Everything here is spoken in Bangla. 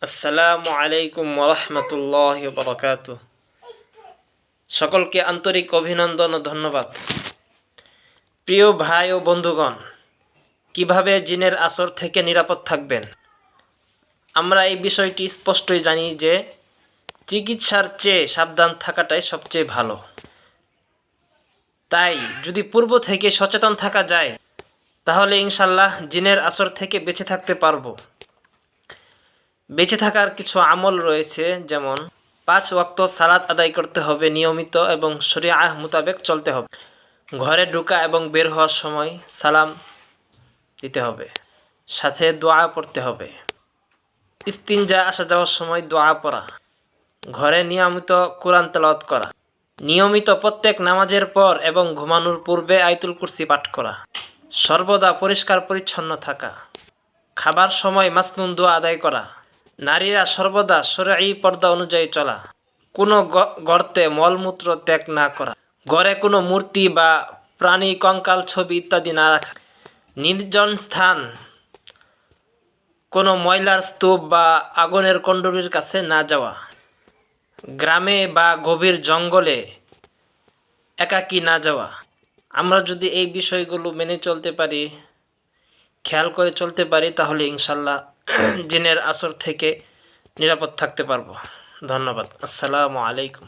আসসালামু আলাইকুম ওরহমতুল্লাহি বারাকাতুহু। সকলকে আন্তরিক অভিনন্দন ও ধন্যবাদ। প্রিয় ভাই ও বন্ধুগণ, কিভাবে জিনের আসর থেকে নিরাপদ থাকবেন? আমরা এই বিষয়টি স্পষ্টই জানি যে চিকিৎসার চেয়ে সাবধান থাকাটাই সবচেয়ে ভালো। তাই যদি পূর্ব থেকে সচেতন থাকা যায় তাহলে ইনশাল্লাহ জিনের আসর থেকে বেঁচে থাকতে পারবো। বেঁচে থাকার কিছু আমল রয়েছে, যেমন 5 ওয়াক্ত সালাত আদায় করতে হবে নিয়মিত এবং শরিয়াহ মোতাবেক চলতে হবে। ঘরে ঢোকা এবং বের হওয়ার সময় সালাম দিতে হবে, সাথে দোয়া পড়তে হবে। ইস্তিনজা আসা যাওয়ার সময় দোয়া পড়া, ঘরে নিয়মিত কোরআন তেলাওয়াত করা, নিয়মিত প্রত্যেক নামাজের পর এবং ঘুমানোর পূর্বে আয়াতুল কুরসি পাঠ করা, সর্বদা পরিষ্কার পরিচ্ছন্ন থাকা, খাবার সময় মাসনুন দোয়া আদায় করা, নারীরা সর্বদা শরঈ পর্দা অনুযায়ী চলা, কোনো গর্তে মলমূত্র ত্যাগ না করা, ঘরে কোনো মূর্তি বা প্রাণী কঙ্কাল ছবি ইত্যাদি না রাখা, নির্জন স্থান কোনো ময়লার স্তূপ বা আগুনের কুণ্ডলীর কাছে না যাওয়া, গ্রামে বা গভীর জঙ্গলে একাকী না যাওয়া। আমরা যদি এই বিষয়গুলো মেনে চলতে পারি, খেয়াল করে চলতে পারি, তাহলে ইনশাল্লাহ জিনের আসর থেকে নিরাপদ থাকতে পারবো। ধন্যবাদ। আসসালামু আলাইকুম।